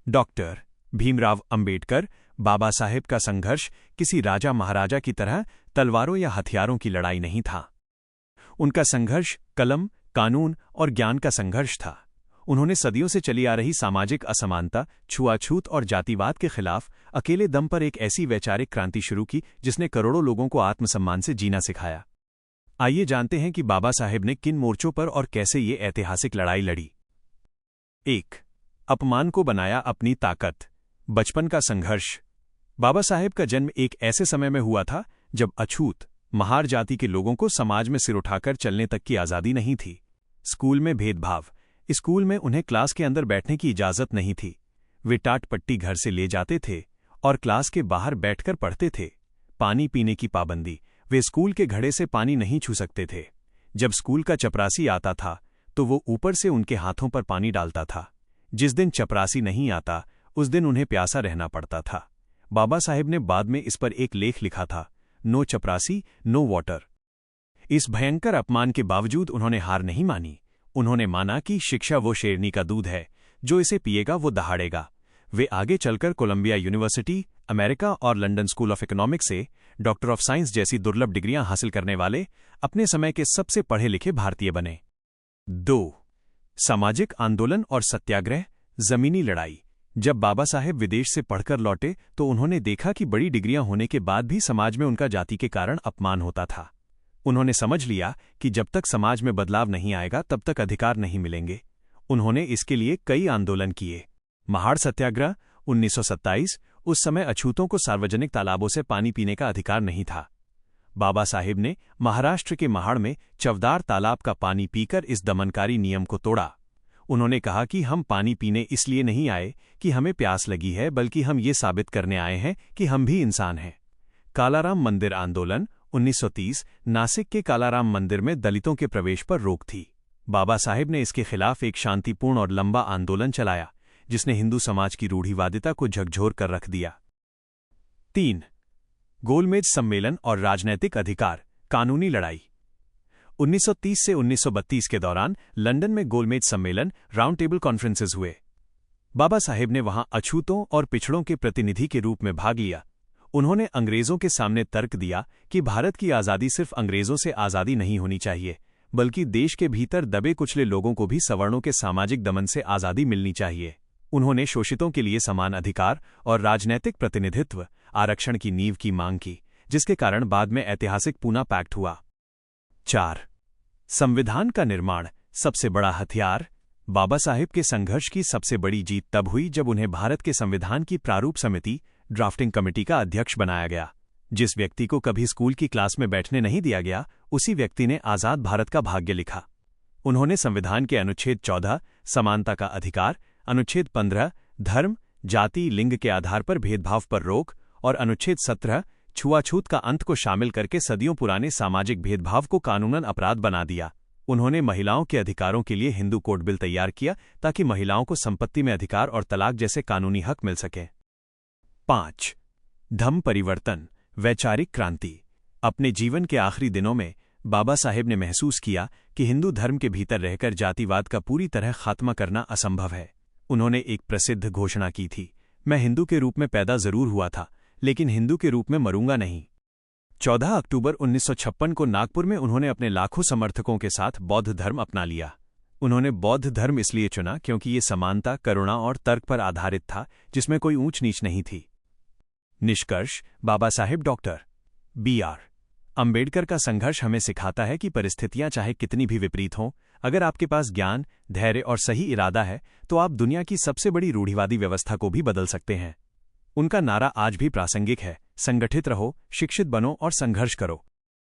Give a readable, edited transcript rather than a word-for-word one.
Doctor Bhimrao Ambedkar Baba Saheb का संघर्ष किसी राजा महाराजा की तरह तलवारों या हथियारों की लड़ाई नहीं था। उनका संघर्ष कलम, कानून और ज्ञान का संघर्ष था। उन्होंने सदियों से चली आ रही सामाजिक असमानता, छुआछूत और जातिवाद के खिलाफ अकेले दम पर एक ऐसी वैचारिक क्रांति शुरू की जिसने करोड़ों लोगों को आत्मसम्मान से जीना सिखाया। आइए जानते हैं कि बाबा साहेब ने किन मोर्चों पर और कैसे ये ऐतिहासिक लड़ाई लड़ी। 1. अपमान को बनाया अपनी ताकत। बचपन का संघर्ष। बाबा साहेब का जन्म एक ऐसे समय में हुआ था जब अछूत, महार जाति के लोगों को समाज में सिर उठाकर चलने तक की आज़ादी नहीं थी। स्कूल में भेदभाव। स्कूल में उन्हें क्लास के अंदर बैठने की इजाज़त नहीं थी। वे टाट पट्टी घर से ले जाते थे और क्लास के बाहर बैठकर पढ़ते थे। पानी पीने की पाबंदी। वे स्कूल के घड़े से पानी नहीं छू सकते थे। जब स्कूल का चपरासी आता था तो वो ऊपर से उनके हाथों पर पानी डालता था। जिस दिन चपरासी नहीं आता उस दिन उन्हें प्यासा रहना पड़ता था। बाबा साहेब ने बाद में इस पर एक लेख लिखा था, नो चपरासी नो वाटर। इस भयंकर अपमान के बावजूद उन्होंने हार नहीं मानी। उन्होंने माना कि शिक्षा वो शेरनी का दूध है, जो इसे पिएगा वो दहाड़ेगा। वे आगे चलकर कोलंबिया यूनिवर्सिटी, अमेरिका और लंदन स्कूल ऑफ इकोनॉमिक्स से डॉक्टर ऑफ साइंस जैसी दुर्लभ डिग्रियां हासिल करने वाले अपने समय के सबसे पढ़े लिखे भारतीय बने। 2. सामाजिक आंदोलन और सत्याग्रह, जमीनी लड़ाई। जब बाबा साहेब विदेश से पढ़कर लौटे तो उन्होंने देखा कि बड़ी डिग्रियां होने के बाद भी समाज में उनका जाति के कारण अपमान होता था। उन्होंने समझ लिया कि जब तक समाज में बदलाव नहीं आएगा तब तक अधिकार नहीं मिलेंगे। उन्होंने इसके लिए कई आंदोलन किए। महाड़ सत्याग्रह 1927। उस समय अछूतों को सार्वजनिक तालाबों से पानी पीने का अधिकार नहीं था। बाबा साहेब ने महाराष्ट्र के महाड़ में चवदार तालाब का पानी पीकर इस दमनकारी नियम को तोड़ा। उन्होंने कहा कि हम पानी पीने इसलिए नहीं आए कि हमें प्यास लगी है, बल्कि हम ये साबित करने आए हैं कि हम भी इंसान हैं। कालाराम मंदिर आंदोलन 1930। नासिक के कालाराम मंदिर में दलितों के प्रवेश पर रोक थी। बाबा साहेब ने इसके खिलाफ एक शांतिपूर्ण और लंबा आंदोलन चलाया जिसने हिंदू समाज की रूढ़िवादिता को झकझोर कर रख दिया। 3. गोलमेज सम्मेलन और राजनैतिक अधिकार, कानूनी लड़ाई। 1930 से 1932 के दौरान लंदन में गोलमेज सम्मेलन, राउंड टेबल कॉन्फ्रेंसेस हुए। बाबा साहेब ने वहां अछूतों और पिछड़ों के प्रतिनिधि के रूप में भाग लिया। उन्होंने अंग्रेजों के सामने तर्क दिया कि भारत की आज़ादी सिर्फ अंग्रेजों से आज़ादी नहीं होनी चाहिए, बल्कि देश के भीतर दबे कुचले लोगों को भी सवर्णों के सामाजिक दमन से आज़ादी मिलनी चाहिए। उन्होंने शोषितों के लिए समान अधिकार और राजनैतिक प्रतिनिधित्व, आरक्षण की नींव की मांग की, जिसके कारण बाद में ऐतिहासिक पूना पैक्ट हुआ। 4. संविधान का निर्माण, सबसे बड़ा हथियार। बाबा साहेब के संघर्ष की सबसे बड़ी जीत तब हुई जब उन्हें भारत के संविधान की प्रारूप समिति, ड्राफ्टिंग कमेटी का अध्यक्ष बनाया गया। जिस व्यक्ति को कभी स्कूल की क्लास में बैठने नहीं दिया गया, उसी व्यक्ति ने आज़ाद भारत का भाग्य लिखा। उन्होंने संविधान के अनुच्छेद 14, समानता का अधिकार, अनुच्छेद 15, धर्म, जाति, लिंग के आधार पर भेदभाव पर रोक और अनुच्छेद 17, छुआछूत का अंत को शामिल करके सदियों पुराने सामाजिक भेदभाव को कानूनन अपराध बना दिया। उन्होंने महिलाओं के अधिकारों के लिए हिंदू कोड बिल तैयार किया ताकि महिलाओं को संपत्ति में अधिकार और तलाक जैसे कानूनी हक मिल सके। 5. धम्म परिवर्तन, वैचारिक क्रांति। अपने जीवन के आखिरी दिनों में बाबा साहेब ने महसूस किया कि हिंदू धर्म के भीतर रहकर जातिवाद का पूरी तरह खात्मा करना असंभव है। उन्होंने एक प्रसिद्ध घोषणा की थी, मैं हिंदू के रूप में पैदा जरूर हुआ था, लेकिन हिंदू के रूप में मरूंगा नहीं। 14 अक्टूबर 1956 को नागपुर में उन्होंने अपने लाखों समर्थकों के साथ बौद्ध धर्म अपना लिया। उन्होंने बौद्ध धर्म इसलिए चुना क्योंकि ये समानता, करुणा और तर्क पर आधारित था, जिसमें कोई ऊंच नीच नहीं थी। निष्कर्ष, बाबा साहेब डॉक्टर B.R. अंबेडकर का संघर्ष हमें सिखाता है कि परिस्थितियां चाहे कितनी भी विपरीत हों, अगर आपके पास ज्ञान, धैर्य और सही इरादा है तो आप दुनिया की सबसे बड़ी रूढ़िवादी व्यवस्था को भी बदल सकते हैं। उनका नारा आज भी प्रासंगिक है, संगठित रहो, शिक्षित बनो और संघर्ष करो।